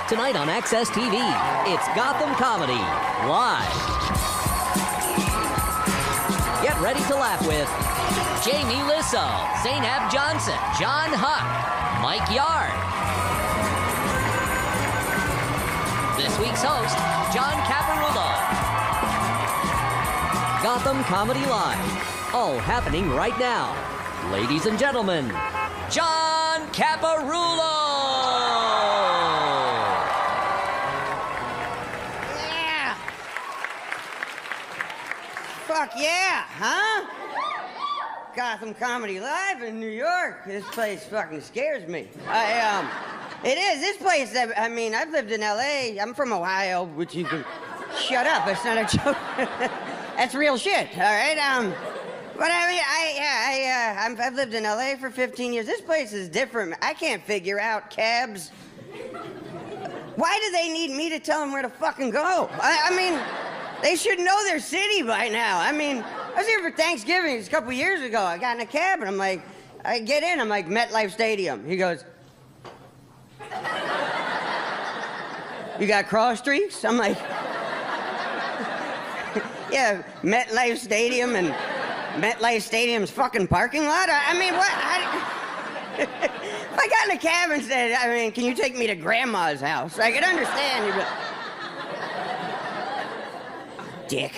Tonight on Access TV, it's Gotham Comedy Live. Get ready to laugh with Jamie Lissow, Zainab Johnson, John Huck, Mike Yard. This week's host, John Caparulo. Gotham Comedy Live, all happening right now. Ladies and gentlemen, John Caparulo! Yeah! Fuck yeah, huh? Gotham Comedy Live in New York. This place fucking scares me. It is. This place, I mean, I've lived in L.A. I'm from Ohio, which you can... Shut up, that's not a joke. That's real shit, all right? But I mean, I've lived in L.A. for 15 years. This place is different. I can't figure out cabs. Why do they need me to tell them where to fucking go? I mean, they should know their city by now. I mean, I was here for Thanksgiving a couple years ago. I got in a cab and I'm like, I get in, I'm like, MetLife Stadium. He goes, you got cross streets? I'm like, yeah, MetLife Stadium and MetLife Stadium's fucking parking lot? I mean, what? If I got in a cab and said, I mean, can you take me to Grandma's house? I could understand. You'd be dick.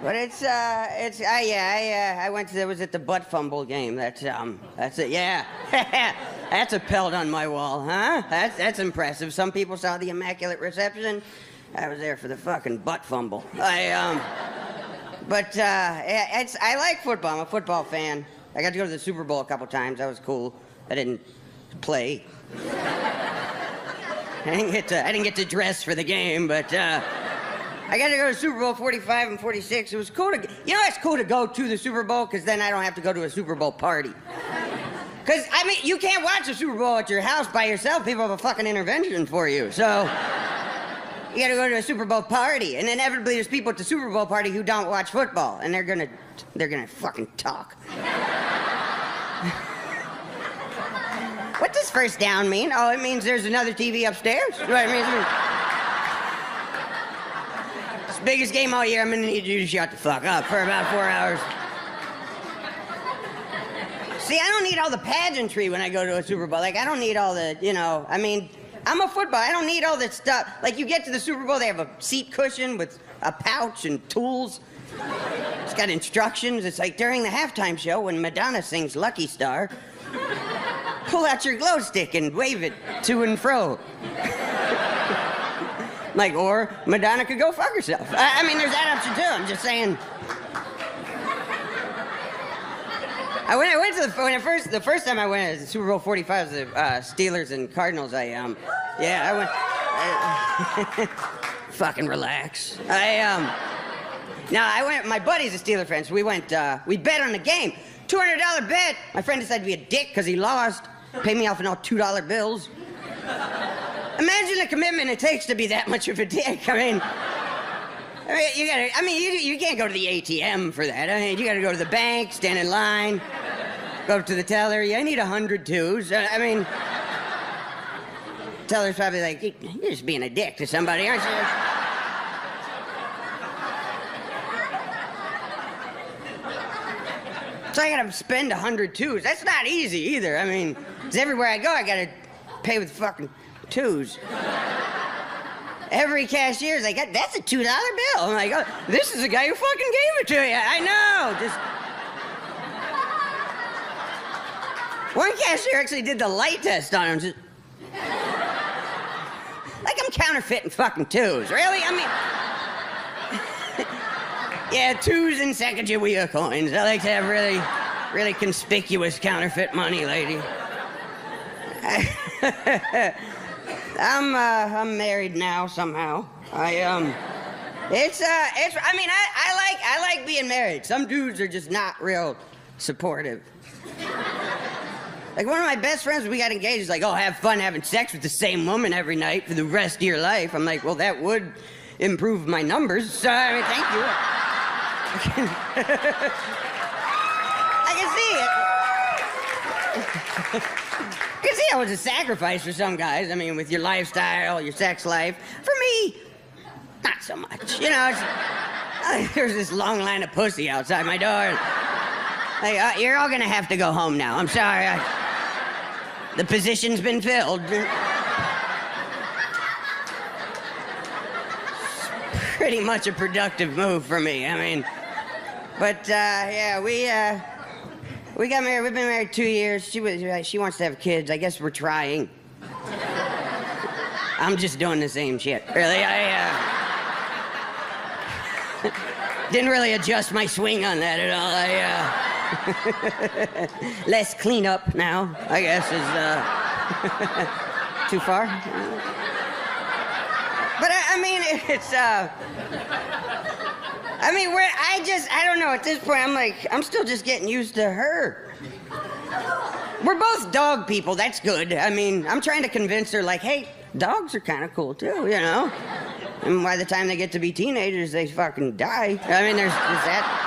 But I went to, it was at the butt fumble game. That's it, yeah. That's a pelt on my wall, huh? That's impressive. Some people saw the Immaculate Reception. I was there for the fucking butt fumble. But I like football. I'm a football fan. I got to go to the Super Bowl a couple times. That was cool. I didn't play. I didn't get to dress for the game, but I got to go to Super Bowl 45 and 46. It was cool to, you know, it's cool to go to the Super Bowl because then I don't have to go to a Super Bowl party. Because, I mean, you can't watch the Super Bowl at your house by yourself. People have a fucking intervention for you, so... You gotta go to a Super Bowl party, and inevitably there's people at the Super Bowl party who don't watch football, and they're gonna fucking talk. What does first down mean? Oh, it means there's another TV upstairs? What it means? It's the biggest game all year. I'm gonna need you to shut the fuck up for about 4 hours. See, I don't need all the pageantry when I go to a Super Bowl. Like, I don't need all the, you know, I mean, I'm a football. I don't need all that stuff. Like, you get to the Super Bowl, they have a seat cushion with a pouch and tools. It's got instructions. It's like during the halftime show when Madonna sings Lucky Star, pull out your glow stick and wave it to and fro. Like, or Madonna could go fuck herself. I mean, there's that option too. I'm just saying. The first time I went to Super Bowl 45 was the Steelers and Cardinals. I went. Fucking relax. I went. My buddy's a Steeler fan, so we went. We bet on the game. $200 bet. My friend decided to be a dick because he lost. Paid me off in all $2 bills. Imagine the commitment it takes to be that much of a dick. I mean, you can't go to the ATM for that. I mean, you gotta go to the bank, stand in line, go up to the teller. Yeah, I need 100 twos. I mean, teller's probably like, you're just being a dick to somebody, aren't you? So I gotta spend 100 twos. That's not easy either. I mean, 'cause everywhere I go, I gotta pay with fucking twos. Every cashier's like, that's a $2 bill. I'm like, oh, this is the guy who fucking gave it to you. I know, just... One cashier actually did the light test on him. Just... Like I'm counterfeiting fucking twos, really? I mean... Yeah, twos and Sacagawea coins. I like to have really, really conspicuous counterfeit money, lady. I'm married now somehow. I like being married. Some dudes are just not real supportive. Like one of my best friends, when we got engaged, is like, oh, have fun having sex with the same woman every night for the rest of your life. I'm like, well, that would improve my numbers. So, I mean, thank you. I can see it. can see how it's a sacrifice for some guys. I mean, with your lifestyle, your sex life. For me, not so much. You know, there's this long line of pussy outside my door. Like, you're all gonna have to go home now. I'm sorry. The position's been filled. Pretty much a productive move for me. I mean, but yeah, we got married. We've been married 2 years. She wants to have kids. I guess we're trying. I'm just doing the same shit. Really, didn't really adjust my swing on that at all. Less cleanup now, I guess, is too far. But I mean, it's I mean, I don't know, at this point, I'm still just getting used to her. We're both dog people, that's good. I mean, I'm trying to convince her, like, hey, dogs are kind of cool too, you know? And by the time they get to be teenagers, they fucking die. I mean, there's that.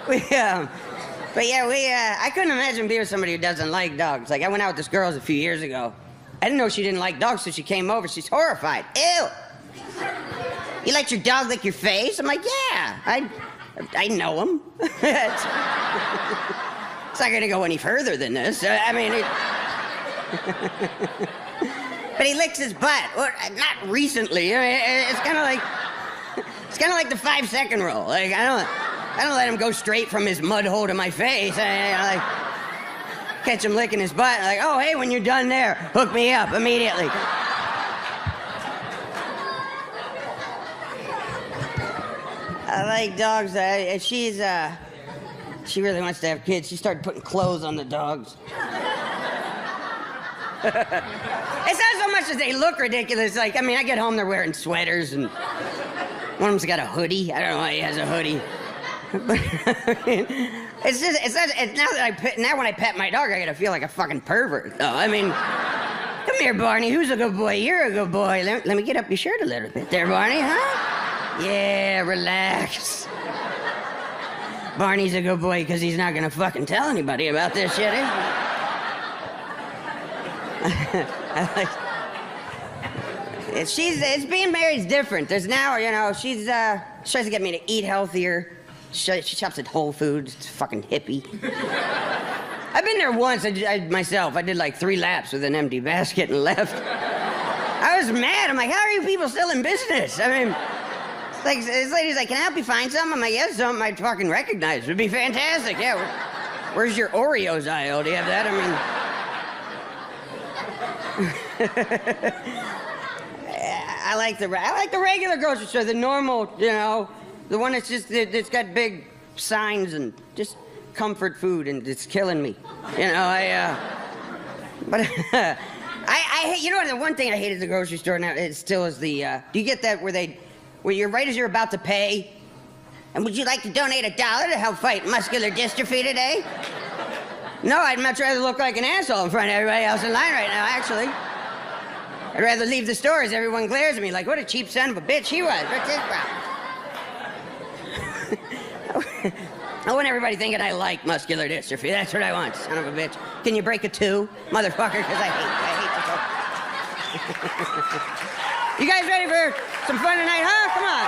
But yeah, I couldn't imagine being with somebody who doesn't like dogs. Like, I went out with this girl a few years ago. I didn't know she didn't like dogs, so she came over. She's horrified. Ew. You let your dog lick your face? I'm like, yeah, I know him. It's not gonna go any further than this. I mean, but he licks his butt. Well, not recently. I mean, it's kind of like the 5-second rule. Like, I don't let him go straight from his mud hole to my face. I like catch him licking his butt. Like, oh, hey, when you're done there, hook me up immediately. I like dogs. She really wants to have kids. She started putting clothes on the dogs. It's not so much as they look ridiculous. Like, I mean, I get home, they're wearing sweaters, and one of them's got a hoodie. I don't know why he has a hoodie. But it's now when I pet my dog, I gotta feel like a fucking pervert, though. I mean, come here, Barney. Who's a good boy? You're a good boy. Let me get up your shirt a little bit there, Barney, huh? Yeah, relax. Barney's a good boy because he's not gonna fucking tell anybody about this shit, is he? It's being married's different. There's now, you know, she tries to get me to eat healthier. She shops at Whole Foods. It's fucking hippie. I've been there once myself. I did like 3 laps with an empty basket and left. I was mad. I'm like, how are you people still in business? I mean, like, this lady's like, can I help you find something? I'm like, yes, something I'd fucking recognize. It'd be fantastic. Yeah, where's your Oreos aisle? Do you have that? I mean... I like the regular grocery store, the normal, you know, the one that's got big signs and just comfort food, and it's killing me. You know, but I hate, you know, the one thing I hate at the grocery store now, it still is the, do you get that where you're right as you're about to pay, and would you like to donate $1 to help fight muscular dystrophy today? No, I'd much rather look like an asshole in front of everybody else in line right now, actually. I'd rather leave the store as everyone glares at me like, what a cheap son of a bitch he was. What's his problem? I want everybody thinking I like muscular dystrophy. That's what I want, son of a bitch. Can you break a 2, motherfucker? Because I hate the You guys ready for some fun tonight, huh? Come on.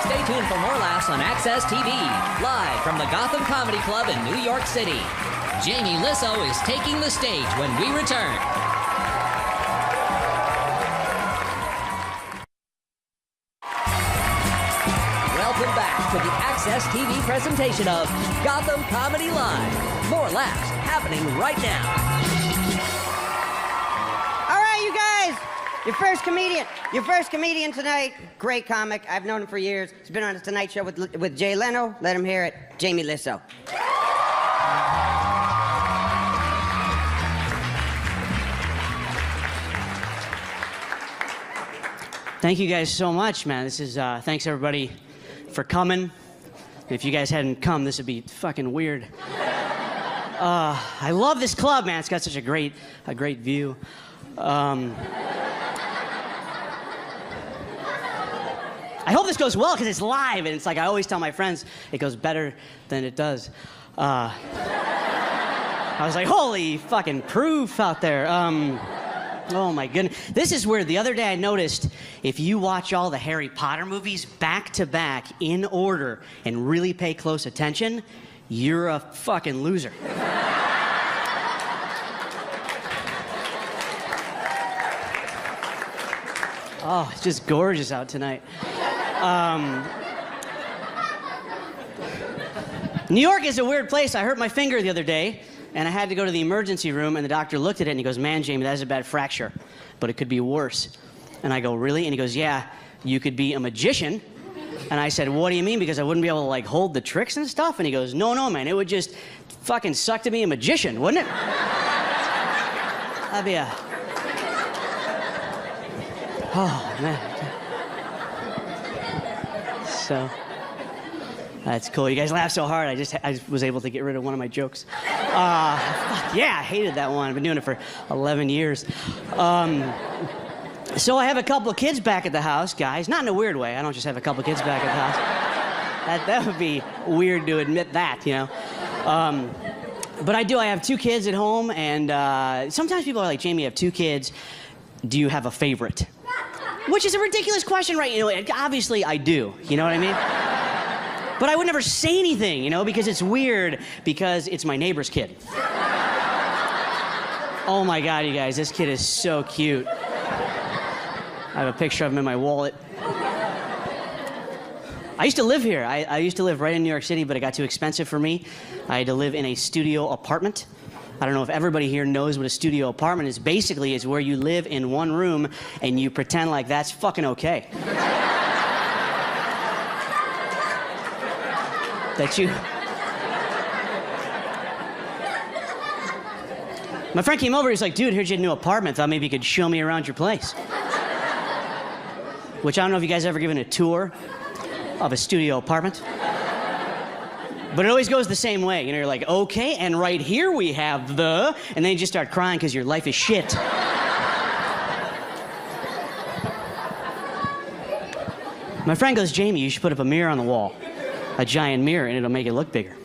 Stay tuned for more laughs on Access TV, live from the Gotham Comedy Club in New York City. Jamie Lissow is taking the stage when we return. Welcome back to the Access TV presentation of Gotham Comedy Live. More laughs happening right now. All right, you guys. Your first comedian tonight, great comic. I've known him for years. He's been on the Tonight Show with Jay Leno. Let him hear it, Jamie Lissow. Thank you guys so much, man. This is, thanks everybody for coming. If you guys hadn't come, this would be fucking weird. I love this club, man. It's got such a great I hope this goes well because it's live, and it's like I always tell my friends, it goes better than it does. I was like, holy fucking proof out there. Oh my goodness. This is weird. The other day I noticed if you watch all the Harry Potter movies back to back in order and really pay close attention, you're a fucking loser. Oh, it's just gorgeous out tonight. New York is a weird place. I hurt my finger the other day, and I had to go to the emergency room, and the doctor looked at it, and he goes, man, Jamie, that is a bad fracture, but it could be worse. And I go, really? And he goes, yeah, you could be a magician. And I said, what do you mean? Because I wouldn't be able to, like, hold the tricks and stuff? And he goes, no, man, it would just fucking suck to be a magician, wouldn't it? That'd be a... Oh, man. So, that's cool. You guys laugh so hard, I was able to get rid of one of my jokes. Yeah, I hated that one. I've been doing it for 11 years. So I have a couple of kids back at the house, guys. Not in a weird way. I don't just have a couple of kids back at the house. That would be weird to admit that, you know. But I do. I have 2 kids at home, and sometimes people are like, Jamie, you have 2 kids. Do you have a favorite? Which is a ridiculous question, right? You know, obviously I do. You know what I mean? But I would never say anything, you know, because it's weird, because it's my neighbor's kid. Oh my God, you guys, this kid is so cute. I have a picture of him in my wallet. I used to live here. I used to live right in New York City, but it got too expensive for me. I had to live in a studio apartment. I don't know if everybody here knows what a studio apartment is. Basically, it's where you live in one room and you pretend like that's fucking okay. That you... My friend came over, he's like, dude, here's your new apartment. Thought maybe you could show me around your place. Which I don't know if you guys ever given a tour of a studio apartment. But it always goes the same way. You know, you're like, okay, and right here we have the... And then you just start crying because your life is shit. My friend goes, Jamie, you should put up a mirror on the wall. A giant mirror, and it'll make it look bigger.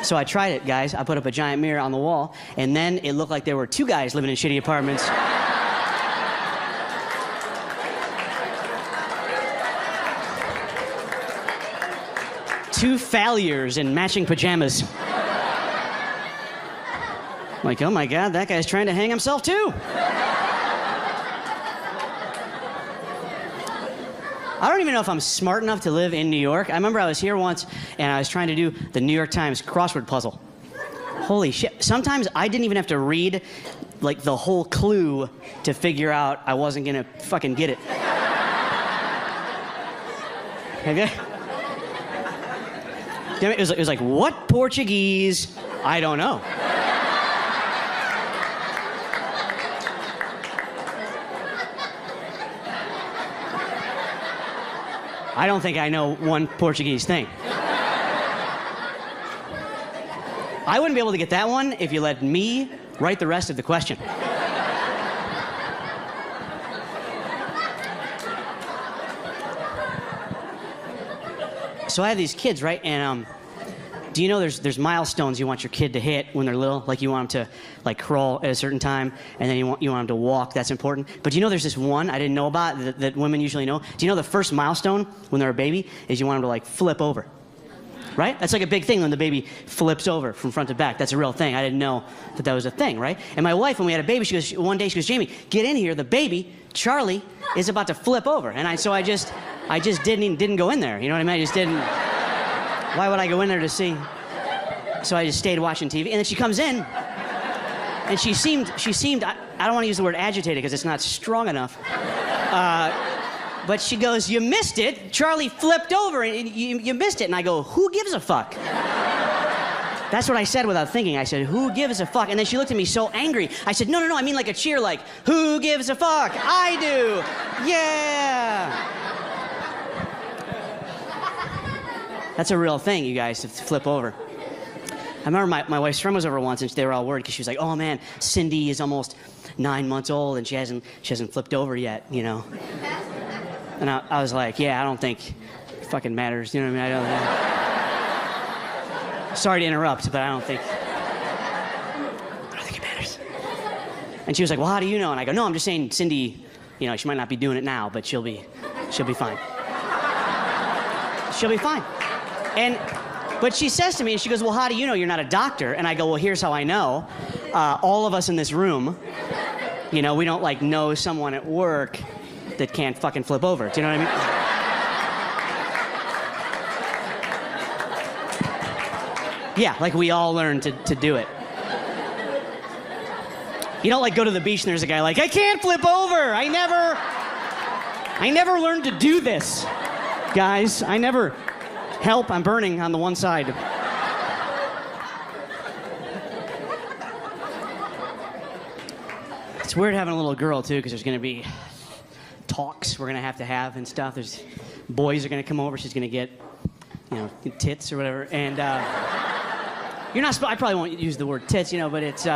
So I tried it, guys. I put up a giant mirror on the wall, and then it looked like there were 2 guys living in shitty apartments. 2 failures in matching pajamas. Like, oh my God, that guy's trying to hang himself too. I don't even know if I'm smart enough to live in New York. I remember I was here once and I was trying to do the New York Times crossword puzzle. Holy shit. Sometimes I didn't even have to read like the whole clue to figure out I wasn't gonna fucking get it. Okay? It was like, what Portuguese? I don't know. I don't think I know one Portuguese thing. I wouldn't be able to get that one if you let me write the rest of the question. So I have these kids, right? And do you know there's milestones you want your kid to hit when they're little? Like you want them to like crawl at a certain time, and then you want them to walk. That's important. But do you know there's this one I didn't know about that women usually know? Do you know the first milestone when they're a baby is you want them to like flip over? Right? That's like a big thing when the baby flips over from front to back. That's a real thing. I didn't know that was a thing, right? And my wife, when we had a baby, one day she goes, Jamie, get in here. The baby, Charlie, is about to flip over. And so I just didn't go in there. You know what I mean? I just didn't. Why would I go in there to see? So I just stayed watching TV. And then she comes in, and she seemed. I don't want to use the word agitated because it's not strong enough. But she goes, you missed it. Charlie flipped over, and you missed it. And I go, who gives a fuck? That's what I said without thinking. I said, who gives a fuck? And then she looked at me so angry. I said, no, I mean like a cheer, like, who gives a fuck? I do. Yeah. That's a real thing, you guys, to flip over. I remember my wife's friend was over once, and they were all worried because she was like, oh man, Cindy is almost 9 months old, and she hasn't flipped over yet, you know. And I was like, yeah, I don't think it fucking matters. You know what I mean? I don't. Sorry to interrupt, but I don't think it matters. And she was like, well, how do you know? And I go, no, I'm just saying Cindy, you know, she might not be doing it now, but she'll be fine. She'll be fine. But she says to me, and she goes, well, how do you know you're not a doctor? And I go, well, here's how I know. All of us in this room, you know, we don't like know someone at work that can't fucking flip over. Do you know what I mean? Yeah, like we all learn to do it. You don't like go to the beach and there's a guy like, I can't flip over. I never learned to do this. Guys, I never help. I'm burning on the one side. It's weird having a little girl too, because there's going to be talks we're going to have and stuff. There's boys are going to come over. She's going to get, you know, tits or whatever. And you're not. I probably won't use the word tits, you know, but it's.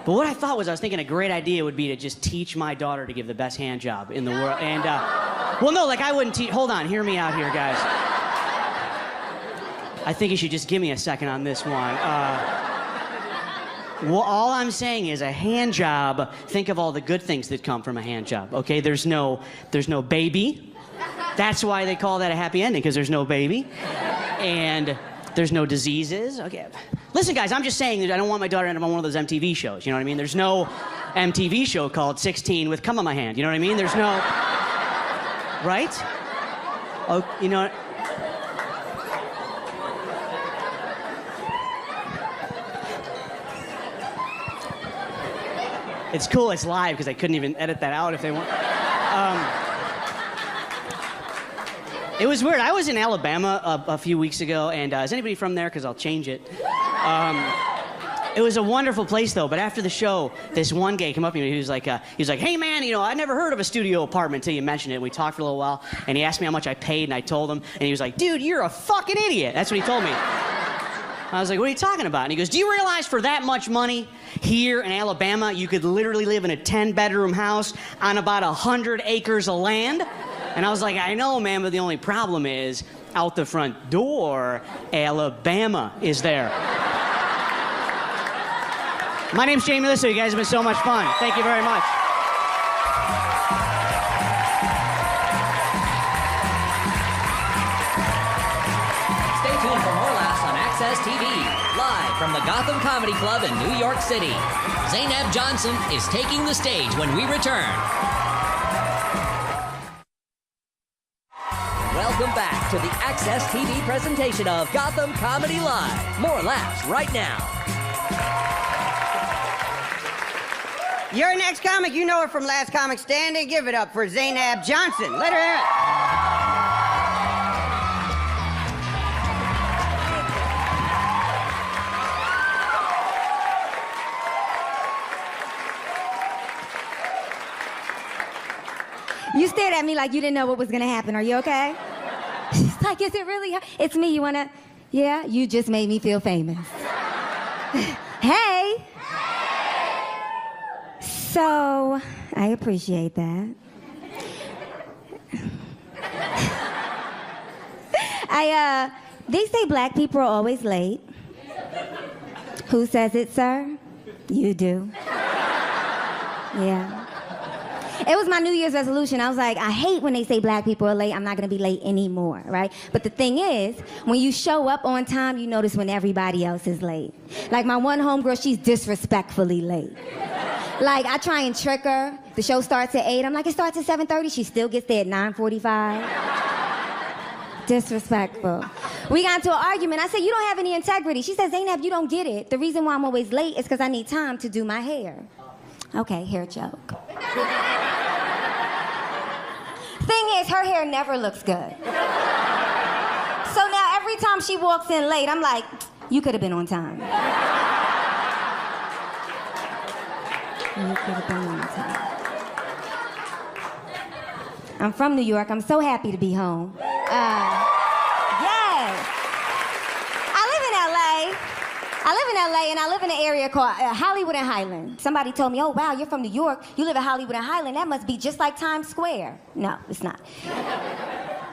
But what I thought was, I was thinking a great idea would be to just teach my daughter to give the best hand job in the world. And well, no, like I wouldn't teach. Hold on, hear me out here, guys. I think you should just give me a second on this one. Well, all I'm saying is a hand job, think of all the good things that come from a hand job, okay? There's no baby. That's why they call that a happy ending, because there's no baby. And there's no diseases. Okay. Listen, guys, I'm just saying that I don't want my daughter to end up on one of those MTV shows, you know what I mean? There's no MTV show called 16 with cum on my hand, you know what I mean? There's no... Right? Oh, you know... It's cool, it's live, because I couldn't even edit that out if they want. It was weird. I was in Alabama a few weeks ago, and is anybody from there? Because I'll change it. It was a wonderful place, though. But after the show, this one guy came up to me. He was like, "Hey, man, you know, I never heard of a studio apartment until you mentioned it." We talked for a little while, and he asked me how much I paid, and I told him, and he was like, "Dude, you're a fucking idiot." That's what he told me. I was like, "What are you talking about?" And he goes, "Do you realize for that much money here in Alabama, you could literally live in a 10-bedroom house on about 100 acres of land?" And I was like, "I know, man, but the only problem is out the front door, Alabama is there." My name's Jamie Lissow. You guys have been so much fun. Thank you very much. Stay tuned for more laughs on Access TV, live from the Gotham Comedy Club in New York City. Zainab Johnson is taking the stage when we return. Welcome back to the Access TV presentation of Gotham Comedy Live. More laughs right now. Your next comic, you know her from Last Comic Standing. Give it up for Zainab Johnson. Let her hear it. You stared at me like you didn't know what was gonna happen. Are you okay? She's like, is it really? It's me. You wanna? Yeah, you just made me feel famous. Hey. So, I appreciate that. They say black people are always late. Who says it, sir? You do. Yeah. It was my New Year's resolution. I was like, I hate when they say black people are late. I'm not gonna be late anymore, right? But the thing is, when you show up on time, you notice when everybody else is late. Like my one homegirl, she's disrespectfully late. Like, I try and trick her. The show starts at 8. I'm like, it starts at 7:30. She still gets there at 9:45. Disrespectful. We got into an argument. I said, you don't have any integrity. She said, Zainab, you don't get it. The reason why I'm always late is because I need time to do my hair. Okay, hair joke. Thing is, her hair never looks good. So now every time she walks in late, I'm like, you could have been on time. You could have been on time. I'm from New York. I'm so happy to be home. Yes. I I live in LA and I live in an area called Hollywood and Highland. Somebody told me, oh wow, you're from New York, you live in Hollywood and Highland, that must be just like Times Square. No, it's not.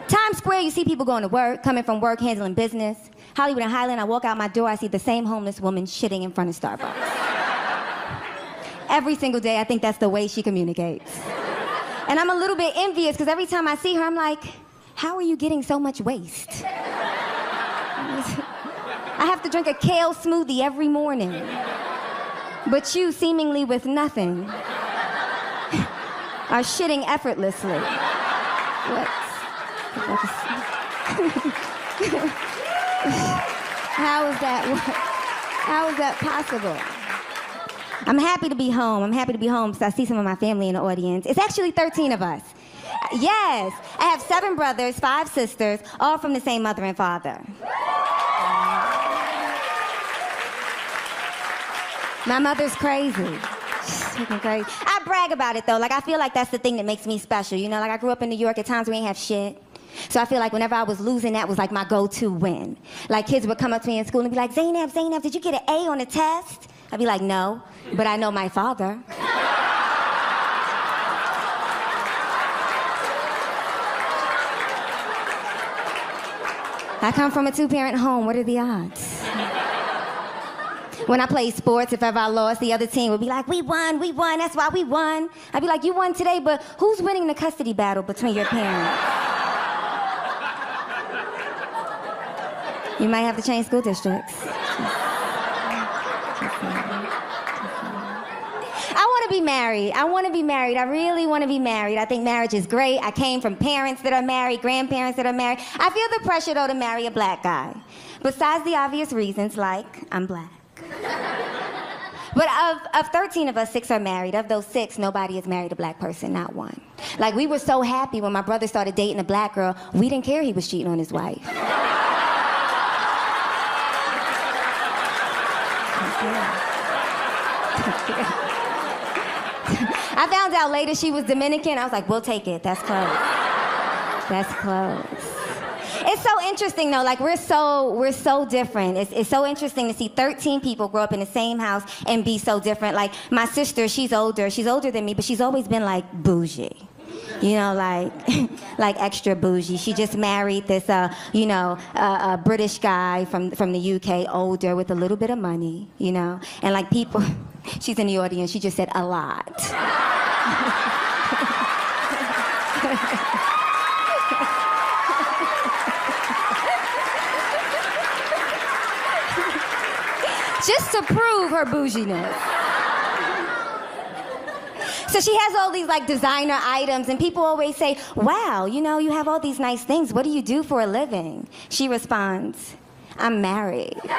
Times Square, you see people going to work, coming from work, handling business. Hollywood and Highland, I walk out my door, I see the same homeless woman shitting in front of Starbucks. Every single day, I think that's the way she communicates. And I'm a little bit envious because every time I see her, I'm like, how are you getting so much waste? I have to drink a kale smoothie every morning. But you, seemingly with nothing, are shitting effortlessly. How is that possible? I'm happy to be home. I'm happy to be home because I see some of my family in the audience. It's actually 13 of us. Yes, I have 7 brothers, 5 sisters, all from the same mother and father. My mother's crazy. She's freaking crazy. I brag about it though. Like I feel like that's the thing that makes me special. You know, like I grew up in New York. At times we ain't have shit. So I feel like whenever I was losing, that was like my go-to win. Like kids would come up to me in school and be like, Zainab, did you get an A on the test? I'd be like, no, but I know my father. I come from a 2-parent home. What are the odds? When I played sports, if ever I lost, the other team would be like, we won, that's why we won. I'd be like, you won today, but who's winning the custody battle between your parents? You might have to change school districts. I want to be married. I really want to be married. I think marriage is great. I came from parents that are married, grandparents that are married. I feel the pressure, though, to marry a black guy. Besides the obvious reasons, like I'm black. But of 13 of us, 6 are married. Of those 6, nobody has married a black person, not one. Like, we were so happy when my brother started dating a black girl, we didn't care he was cheating on his wife. I found out later she was Dominican. I was like, we'll take it. That's close. That's close. It's so interesting though, like we're so different. It's so interesting to see 13 people grow up in the same house and be so different. Like my sister, she's older than me, but she's always been like bougie. You know, like extra bougie. She just married this, a British guy from the UK, older, with a little bit of money, you know? And like people, she's in the audience, she just said a lot. Just to prove her bouginess. So she has all these like designer items and people always say, wow, you know, you have all these nice things. What do you do for a living? She responds, I'm married. And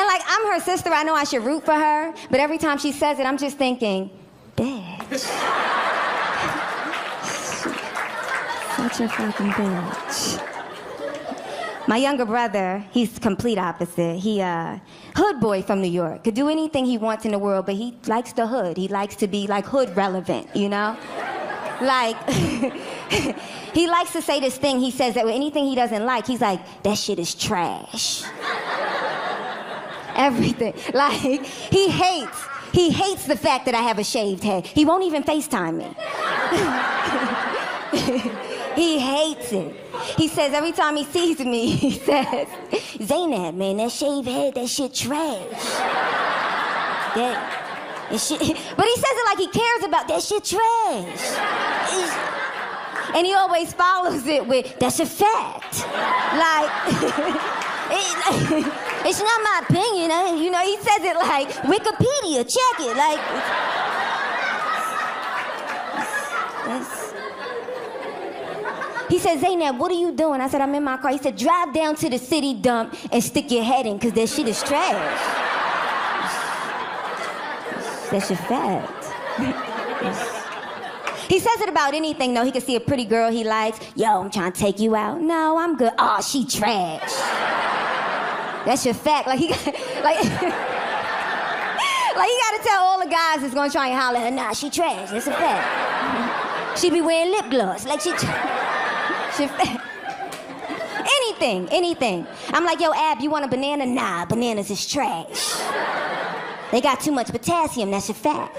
like, I'm her sister, I know I should root for her, but every time she says it, I'm just thinking, bitch. Such a fucking bitch. My younger brother, he's complete opposite. He hood boy from New York. Could do anything he wants in the world, but he likes the hood. He likes to be like hood relevant, you know? Like, he likes to say this thing. He says that with anything he doesn't like, he's like, that shit is trash. Everything. Like, he hates the fact that I have a shaved head. He won't even FaceTime me. He hates it. He says every time he sees me, he says, Zainab, man, that shaved head, that shit trash. That shit. But he says it like he cares about that shit trash. And he always follows it with, that's a fact. Like, it's not my opinion. You know, he says it like, Wikipedia, check it. Like, he said, Zainab, what are you doing? I said, I'm in my car. He said, drive down to the city dump and stick your head in, because that shit is trash. That's your fact. He says it about anything, though. He can see a pretty girl he likes. Yo, I'm trying to take you out. No, I'm good. Oh, she trash. That's your fact. Like, he got to tell all the guys that's gonna try and holler at her, nah, she trash. That's a fact. She be wearing lip gloss. Like, anything. anything. I'm like, yo, Ab, you want a banana? Nah, bananas is trash. They got too much potassium, that's a fact.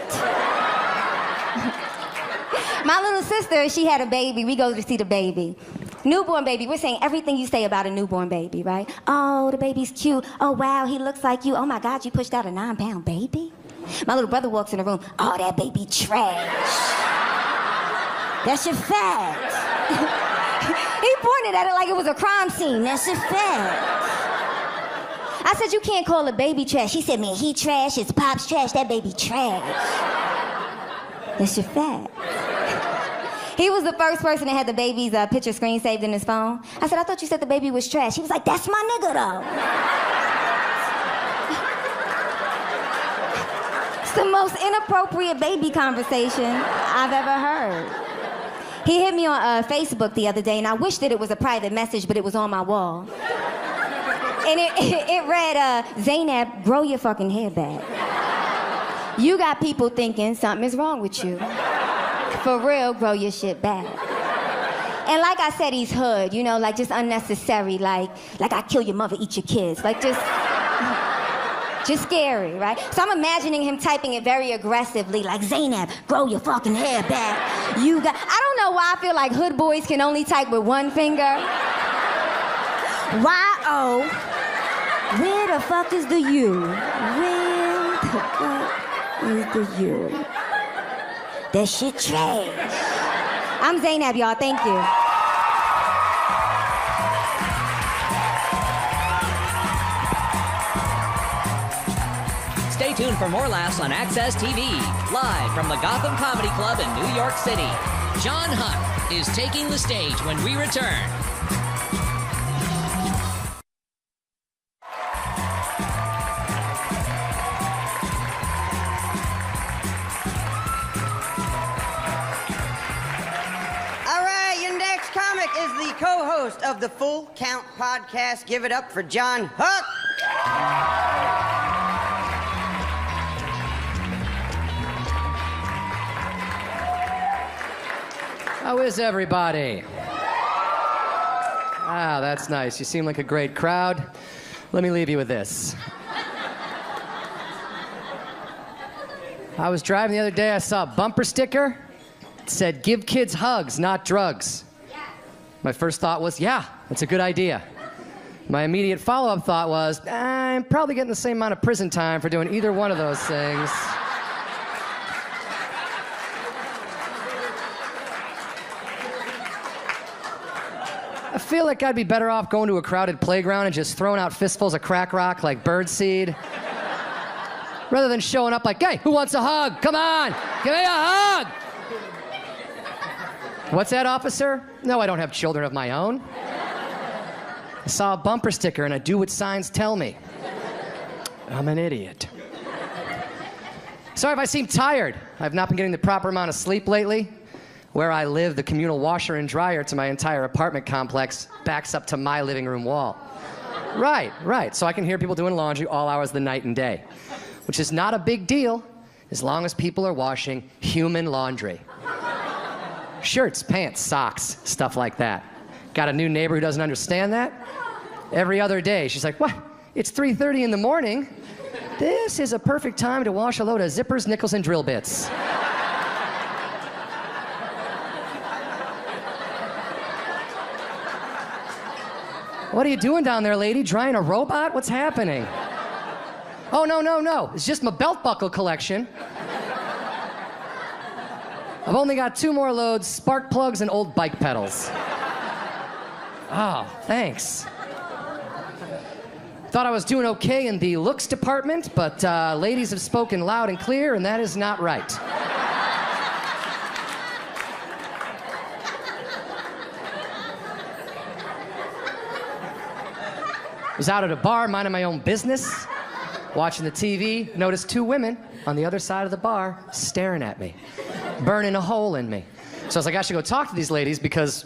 My little sister, she had a baby. We go to see the baby. Newborn baby, we're saying everything you say about a newborn baby, right? Oh, the baby's cute. Oh, wow, he looks like you. Oh, my God, you pushed out a 9-pound baby? My little brother walks in the room. Oh, that baby trash. That's your fact. He pointed at it like it was a crime scene. That's your fact. I said, you can't call a baby trash. He said, man, he trash, his pop's trash, that baby trash. That's your fact. He was the first person that had the baby's picture screen saved in his phone. I said, I thought you said the baby was trash. He was like, that's my nigga, though. It's the most inappropriate baby conversation I've ever heard. He hit me on Facebook the other day, and I wish that it was a private message, but it was on my wall. And it read, Zainab, grow your fucking hair back. You got people thinking something is wrong with you. For real, grow your shit back. And like I said, he's hood, you know, like just unnecessary, like I kill your mother, eat your kids. Like just scary, right? So I'm imagining him typing it very aggressively, like, Zainab, grow your fucking hair back. I don't know why I feel like hood boys can only type with one finger. Y-O, where the fuck is the U? Where the fuck is the U? That shit trash. I'm Zainab, y'all. Thank you. Stay tuned for more laughs on Access TV, live from the Gotham Comedy Club in New York City. John Huck is taking the stage when we return. Is the co-host of the Full Count podcast. Give it up for John Huck. How is everybody? Ah, that's nice. You seem like a great crowd. Let me leave you with this. I was driving the other day, I saw a bumper sticker. It said, give kids hugs, not drugs. My first thought was, yeah, that's a good idea. My immediate follow-up thought was, I'm probably getting the same amount of prison time for doing either one of those things. I feel like I'd be better off going to a crowded playground and just throwing out fistfuls of crack rock like birdseed, rather than showing up like, hey, who wants a hug? Come on, give me a hug! What's that, officer? No, I don't have children of my own. I saw a bumper sticker and I do what signs tell me. I'm an idiot. Sorry if I seem tired. I've not been getting the proper amount of sleep lately. Where I live, the communal washer and dryer to my entire apartment complex backs up to my living room wall. Right. So I can hear people doing laundry all hours of the night and day, which is not a big deal as long as people are washing human laundry. Shirts, pants, socks, stuff like that. Got a new neighbor who doesn't understand that? Every other day, she's like, what? It's 3:30 in the morning. This is a perfect time to wash a load of zippers, nickels, and drill bits. What are you doing down there, lady? Drying a robot? What's happening? Oh, no. It's just my belt buckle collection. I've only got 2 more loads, spark plugs and old bike pedals. Oh, thanks. Thought I was doing okay in the looks department, but ladies have spoken loud and clear, and that is not right. Was out at a bar, minding my own business, watching the TV, noticed 2 women on the other side of the bar staring at me, burning a hole in me. So I was like, I should go talk to these ladies because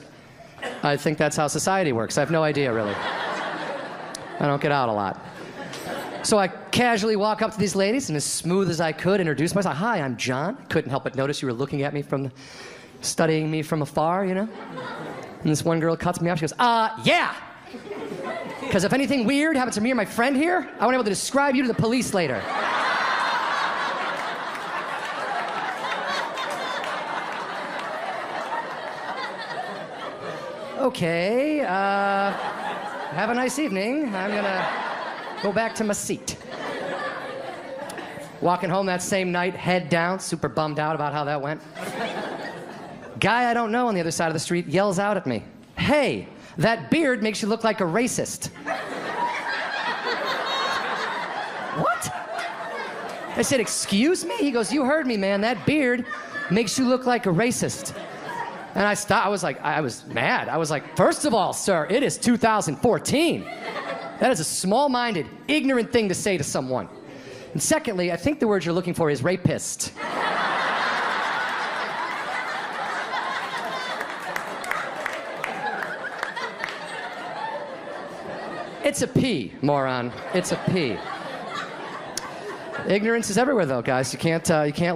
I think that's how society works. I have no idea, really. I don't get out a lot. So I casually walk up to these ladies and as smooth as I could introduce myself. Hi, I'm John. Couldn't help but notice you were looking at me studying me from afar, you know? And this one girl cuts me off. She goes, yeah. Because if anything weird happens to me or my friend here, I won't be able to describe you to the police later. Okay, have a nice evening. I'm gonna go back to my seat. Walking home that same night, head down, super bummed out about how that went. Guy I don't know on the other side of the street yells out at me, "Hey, that beard makes you look like a racist." What? I said, "Excuse me?" He goes, "You heard me, man. That beard makes you look like a racist." And I stopped. I was mad. I was like, "First of all, sir, it is 2014. That is a small-minded, ignorant thing to say to someone. And secondly, I think the word you're looking for is rapist." It's a P, moron. It's a P. Ignorance is everywhere, though, guys. You can't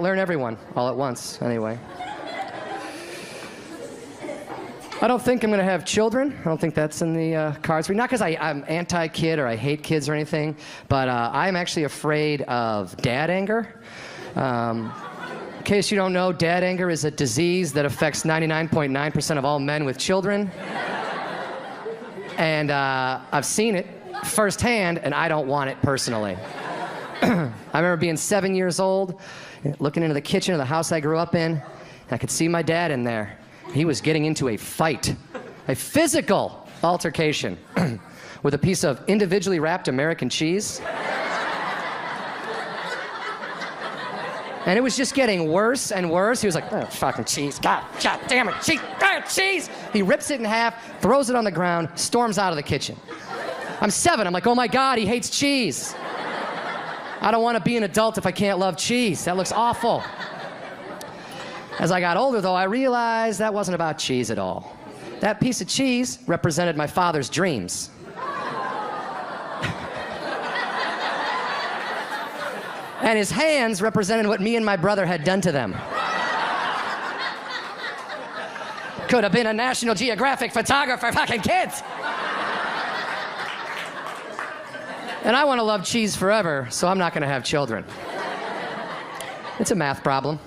learn everyone all at once, anyway. I don't think I'm going to have children. I don't think that's in the cards for me. Not because I'm anti-kid or I hate kids or anything, but I'm actually afraid of dad anger. In case you don't know, dad anger is a disease that affects 99.9% of all men with children. And I've seen it firsthand, and I don't want it personally. I remember being 7 years old, looking into the kitchen of the house I grew up in, and I could see my dad in there. He was getting into a fight, a physical altercation with a piece of individually wrapped American cheese. And it was just getting worse and worse. He was like, "Oh, fucking cheese. God damn it, cheese, cheese." He rips it in half, throws it on the ground, storms out of the kitchen. I'm 7. I'm like, "Oh my God, he hates cheese. I don't want to be an adult if I can't love cheese. That looks awful." As I got older, though, I realized that wasn't about cheese at all. That piece of cheese represented my father's dreams. And his hands represented what me and my brother had done to them. Could have been a National Geographic photographer for fucking kids. And I want to love cheese forever, so I'm not going to have children. It's a math problem.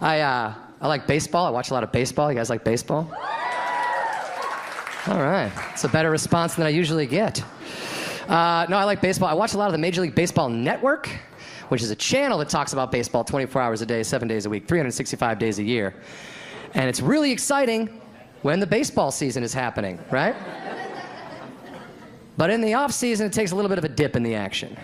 I like baseball. I watch a lot of baseball. You guys like baseball? All right. It's a better response than I usually get. No, I like baseball. I watch a lot of the Major League Baseball Network, which is a channel that talks about baseball 24 hours a day, 7 days a week, 365 days a year. And it's really exciting when the baseball season is happening, right? But in the off season, it takes a little bit of a dip in the action.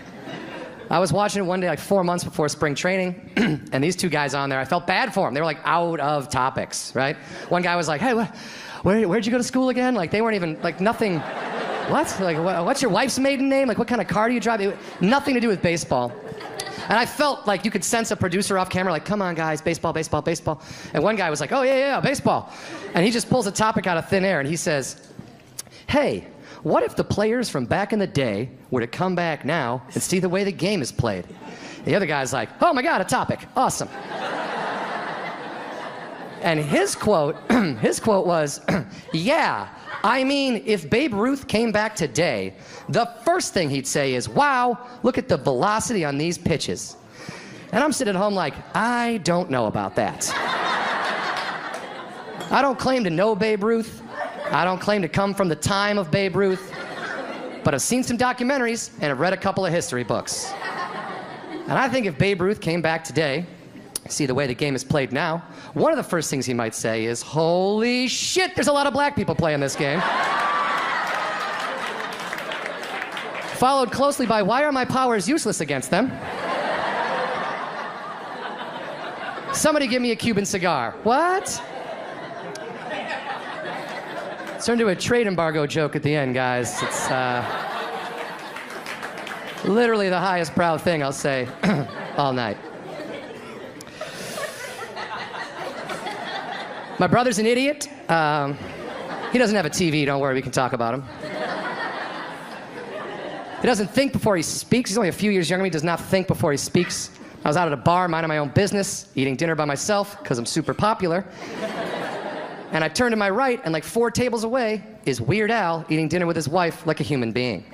I was watching it one day, like 4 months before spring training, and these two guys on there, I felt bad for them. They were like out of topics, right? One guy was like, "Hey, where'd you go to school again?" Like they weren't even, like nothing, what? Like what's your wife's maiden name? Like what kind of car do you drive? Nothing to do with baseball. And I felt like you could sense a producer off camera, like, "Come on guys, baseball, baseball, baseball." And one guy was like, "Oh yeah, baseball." And he just pulls a topic out of thin air and he says, "Hey, what if the players from back in the day were to come back now and see the way the game is played?" The other guy's like, "Oh my God, a topic. Awesome." And his quote was, "Yeah, I mean, if Babe Ruth came back today, the first thing he'd say is, 'Wow, look at the velocity on these pitches.'" And I'm sitting at home like, I don't know about that. I don't claim to know Babe Ruth. I don't claim to come from the time of Babe Ruth, but I've seen some documentaries and I've read a couple of history books. And I think if Babe Ruth came back today, see the way the game is played now, one of the first things he might say is, "Holy shit, there's a lot of black people playing this game." Followed closely by, "Why are my powers useless against them?" "Somebody give me a Cuban cigar." What? It's turned into a trade embargo joke at the end, guys. It's literally the highest proud thing I'll say all night. My brother's an idiot. He doesn't have a TV, don't worry, we can talk about him. He doesn't think before he speaks. He's only a few years younger than me, does not think before he speaks. I was out at a bar, minding my own business, eating dinner by myself, because I'm super popular. And I turn to my right, and like 4 tables away is Weird Al eating dinner with his wife like a human being.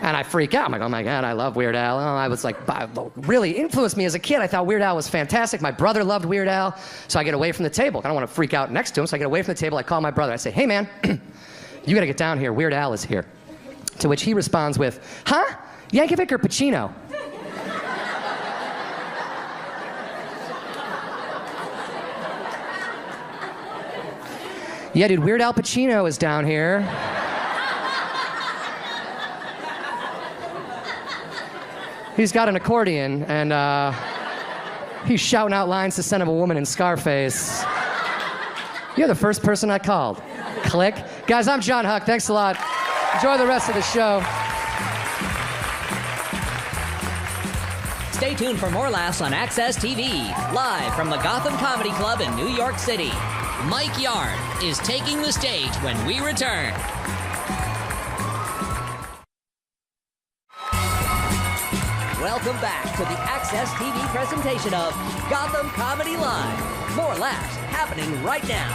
And I freak out. I'm like, oh my God, I love Weird Al. Oh, I was like, really influenced me as a kid. I thought Weird Al was fantastic. My brother loved Weird Al. So I get away from the table. I don't want to freak out next to him. So I get away from the table. I call my brother. I say, hey man, you got to get down here. Weird Al is here. To which he responds with, huh? Yankovic or Pacino? Yeah, dude, Weird Al Pacino is down here. He's got an accordion, and he's shouting out lines to Son of a Woman in Scarface. You're the first person I called. Click. Guys, I'm John Huck. Thanks a lot. Enjoy the rest of the show. Stay tuned for more laughs on Access TV, live from the Gotham Comedy Club in New York City. Mike Yard is taking the stage when we return. Welcome back to the Access TV presentation of Gotham Comedy Live. More laughs happening right now.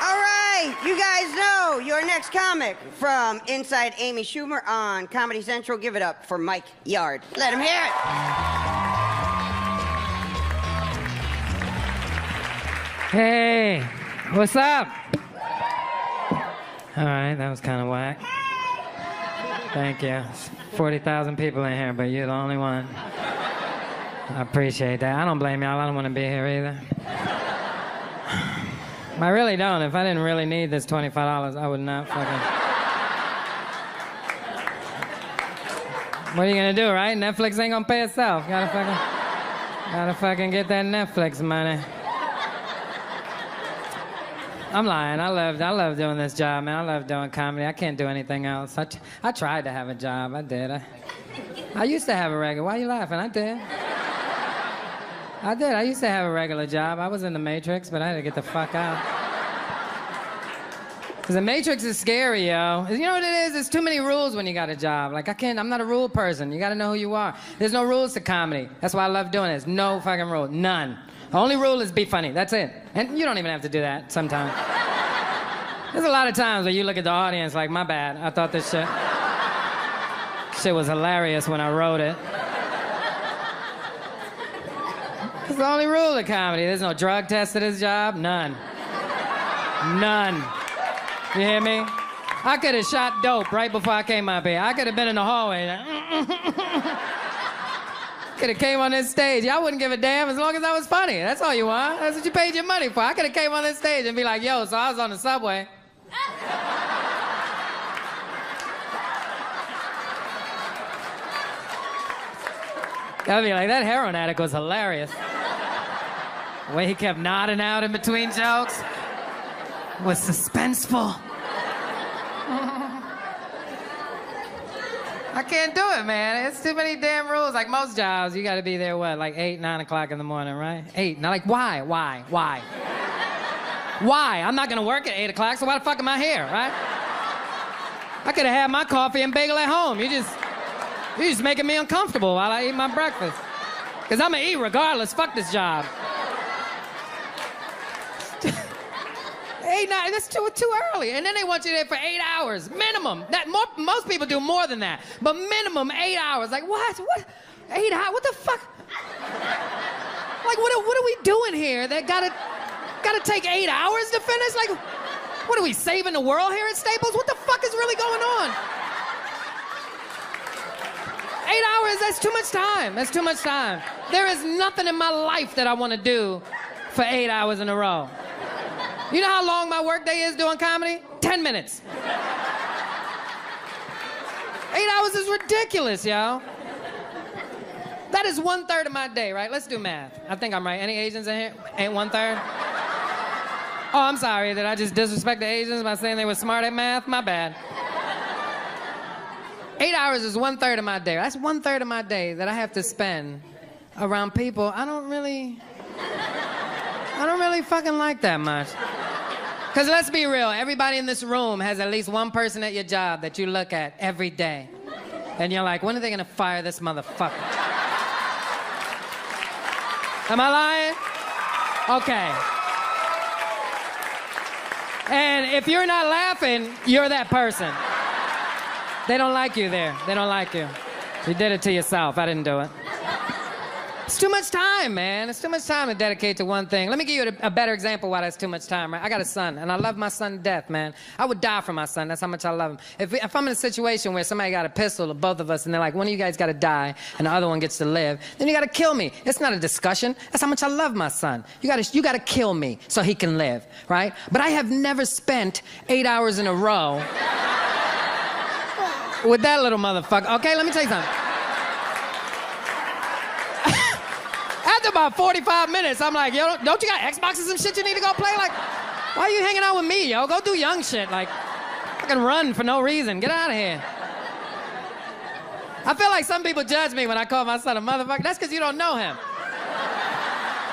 All right, you guys know your next comic from Inside Amy Schumer on Comedy Central. Give it up for Mike Yard. Let him hear it. Hey, what's up? All right, that was kind of whack. Thank you. 40,000 people in here, but you're the only one. I appreciate that. I don't blame y'all. I don't want to be here either. I really don't. If I didn't really need this $25, I would not fucking... What are you gonna do, right? Netflix ain't gonna pay itself. Gotta fucking get that Netflix money. I'm lying. I love doing this job, man. I love doing comedy. I can't do anything else. I tried to have a job. I did. I used to have a regular... Why are you laughing? I did. I used to have a regular job. I was in the Matrix, but I had to get the fuck out. Because the Matrix is scary, yo. You know what it is? There's too many rules when you got a job. Like, I'm not a rule person. You got to know who you are. There's no rules to comedy. That's why I love doing this. No fucking rule. None. The only rule is be funny. That's it. And you don't even have to do that sometimes. There's a lot of times where you look at the audience like, my bad. I thought this shit was hilarious when I wrote it. It's the only rule of comedy. There's no drug test to this job. None. None. You hear me? I could have shot dope right before I came up here. I could have been in the hallway. Could have came on this stage. Y'all wouldn't give a damn as long as I was funny. That's all you want. That's what you paid your money for. I could have came on this stage and be like, yo, so I was on the subway. I'd be like, that heroin addict was hilarious. The way he kept nodding out in between jokes was suspenseful. I can't do it, man. It's too many damn rules. Like most jobs, you gotta be there, what, like 8, 9 o'clock in the morning, right? 8. Now, like, why? Why? I'm not gonna work at 8 o'clock, so why the fuck am I here, right? I could have had my coffee and bagel at home. You're just making me uncomfortable while I eat my breakfast. Because I'm gonna eat regardless. Fuck this job. 8, 9, that's too early. And then they want you there for 8 hours, minimum. Most people do more than that, but minimum 8 hours. Like, what? 8 hours? What the fuck? Like, what are we doing here that gotta take 8 hours to finish? Like, what are we, saving the world here at Staples? What the fuck is really going on? 8 hours, that's too much time. That's too much time. There is nothing in my life that I want to do for 8 hours in a row. You know how long my workday is doing comedy? 10 minutes. 8 hours is ridiculous, yo. That is 1/3 of my day, right? Let's do math. I think I'm right. Any Asians in here? Ain't 1/3? Oh, I'm sorry. Did I just disrespect the Asians by saying they were smart at math? My bad. 8 hours is 1/3 of my day. That's 1/3 of my day that I have to spend around people I don't really fucking like that much. Because let's be real, everybody in this room has at least one person at your job that you look at every day. And you're like, when are they gonna fire this motherfucker? Am I lying? Okay. And if you're not laughing, you're that person. They don't like you there. They don't like you. You did it to yourself. I didn't do it. It's too much time, man. It's too much time to dedicate to one thing. Let me give you a better example why that's too much time, right? I got a son, and I love my son to death, man. I would die for my son. That's how much I love him. If I'm in a situation where somebody got a pistol, or both of us, and they're like, one of you guys got to die, and the other one gets to live, then you got to kill me. It's not a discussion. That's how much I love my son. You got to kill me so he can live, right? But I have never spent 8 hours in a row with that little motherfucker. Okay, let me tell you something. After about 45 minutes, I'm like, yo, don't you got Xboxes and shit you need to go play? Like, why are you hanging out with me, yo? Go do young shit. Like, fucking run for no reason. Get out of here. I feel like some people judge me when I call my son a motherfucker. That's because you don't know him.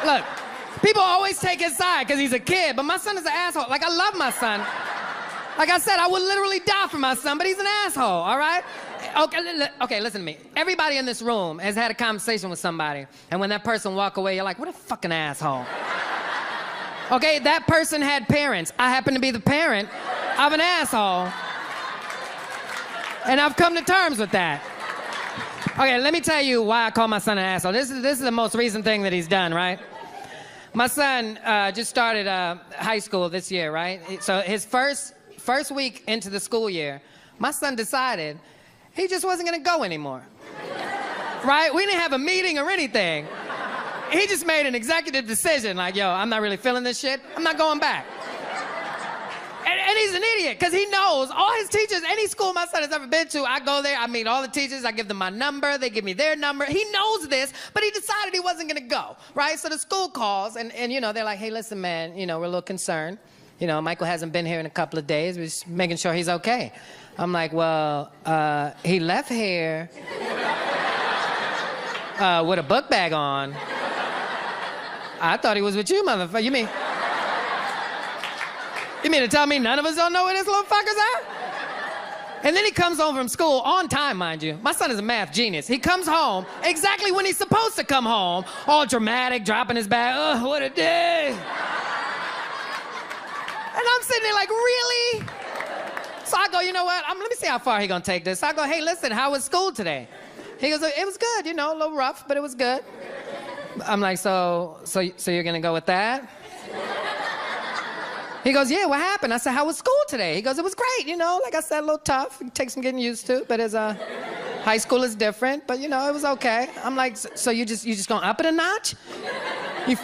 Look, people always take his side because he's a kid, but my son is an asshole. Like, I love my son. Like I said, I would literally die for my son, but he's an asshole, all right? Okay, listen to me. Everybody in this room has had a conversation with somebody, and when that person walk away, you're like, what a fucking asshole. Okay, that person had parents. I happen to be the parent of an asshole, and I've come to terms with that. Okay, let me tell you why I call my son an asshole. This is the most recent thing that he's done, right? My son just started high school this year, right? So his first week into the school year, my son decided he just wasn't gonna go anymore. Right? We didn't have a meeting or anything. He just made an executive decision like, yo, I'm not really feeling this shit. I'm not going back. And he's an idiot, because he knows all his teachers, any school my son has ever been to, I go there, I meet all the teachers, I give them my number, they give me their number. He knows this, but he decided he wasn't gonna go, right? So the school calls, and you know, they're like, hey, listen, man, you know, we're a little concerned. You know, Michael hasn't been here in a couple of days. We're just making sure he's okay. I'm like, well, he left here with a book bag on. I thought he was with you, motherfucker. You mean to tell me none of us don't know where this little fucker's at? And then he comes home from school on time, mind you. My son is a math genius. He comes home exactly when he's supposed to come home, all dramatic, dropping his bag. Oh, what a day. And I'm sitting there like, really? So I go, you know what? Let me see how far he's gonna take this. So I go, hey, listen, how was school today? He goes, it was good, you know, a little rough, but it was good. I'm like, so you're gonna go with that? He goes, yeah, what happened? I said, how was school today? He goes, it was great, you know, like I said, a little tough. It takes some getting used to, but high school is different, but you know, it was okay. I'm like, so you just gonna up it a notch? You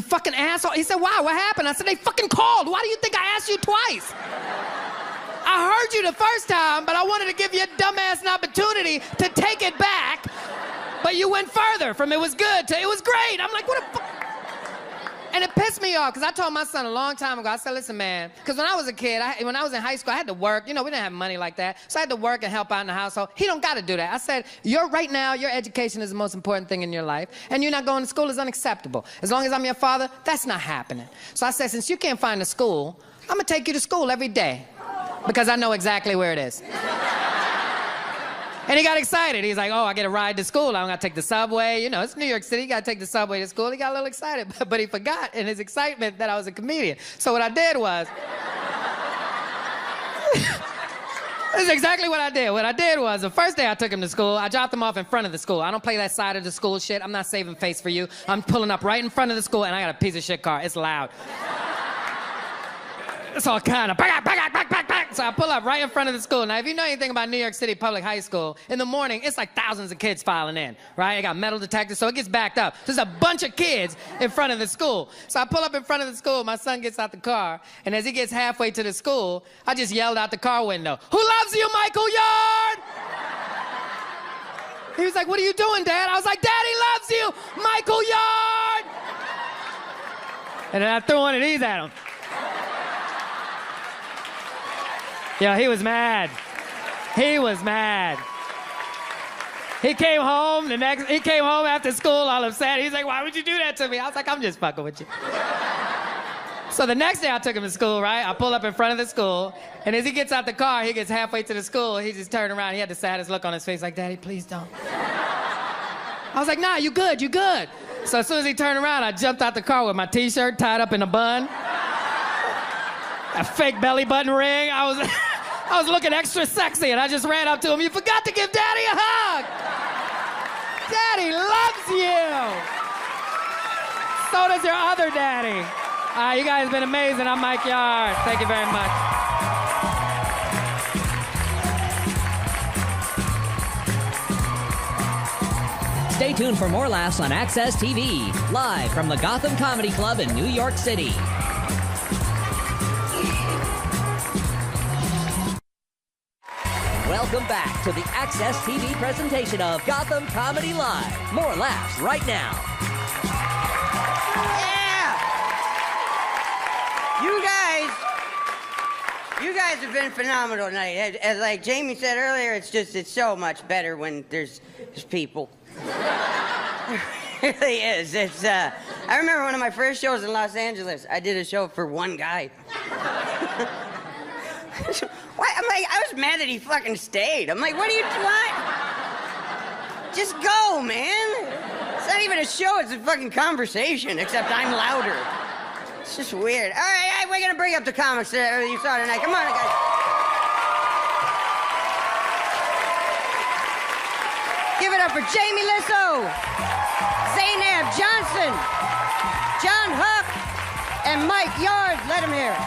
fucking asshole. He said, why? What happened? I said, they fucking called. Why do you think I asked you twice? I heard you the first time, but I wanted to give you a dumbass an opportunity to take it back. But you went further from it was good to it was great. I'm like, what a fuck? And it pissed me off, because I told my son a long time ago, I said, listen, man, because when I was a kid, when I was in high school, I had to work. You know, we didn't have money like that. So I had to work and help out in the household. He don't got to do that. I said, right now, your education is the most important thing in your life, and you're not going to school is unacceptable. As long as I'm your father, that's not happening. So I said, since you can't find a school, I'm going to take you to school every day, because I know exactly where it is. And he got excited. He's like, oh, I get a ride to school. I don't got to take the subway. You know, it's New York City. You got to take the subway to school. He got a little excited, but he forgot in his excitement that I was a comedian. So what I did was, this is exactly what I did. What I did was, the first day I took him to school, I dropped him off in front of the school. I don't play that side of the school shit. I'm not saving face for you. I'm pulling up right in front of the school, and I got a piece of shit car. It's loud. It's all kind of bang. So I pull up right in front of the school. Now, if you know anything about New York City public high school, in the morning, it's like thousands of kids filing in, right? It got metal detectors, so it gets backed up. There's a bunch of kids in front of the school. So I pull up in front of the school, my son gets out the car, and as he gets halfway to the school, I just yelled out the car window, who loves you, Michael Yard? He was like, what are you doing, Dad? I was like, Daddy loves you, Michael Yard! And then I threw one of these at him. Yeah, he was mad. He was mad. He came home after school all upset. He's like, why would you do that to me? I was like, I'm just fucking with you. So the next day I took him to school, right? I pull up in front of the school, and as he gets out the car, he gets halfway to the school, he just turned around, he had the saddest look on his face, like, Daddy, please don't. I was like, nah, you good, you good. So as soon as he turned around, I jumped out the car with my t-shirt tied up in a bun, a fake belly button ring. I was looking extra sexy, and I just ran up to him. You forgot to give Daddy a hug. Daddy loves you. So does your other daddy. You guys have been amazing. I'm Mike Yard. Thank you very much. Stay tuned for more laughs on Access TV, live from the Gotham Comedy Club in New York City. Welcome back to the Access TV presentation of Gotham Comedy Live. More laughs right now. Yeah! You guys have been phenomenal tonight. As like Jamie said earlier, it's so much better when there's people. It really is. I remember one of my first shows in Los Angeles. I did a show for one guy. What? I'm like, I was mad that he fucking stayed. I'm like, what do you want? Just go, man. It's not even a show, it's a fucking conversation, except I'm louder. It's just weird. All right, we're gonna bring up the comics that you saw tonight. Come on, guys. Give it up for Jamie Lissow, Zainab Johnson, John Huck, and Mike Yard. Let him hear it.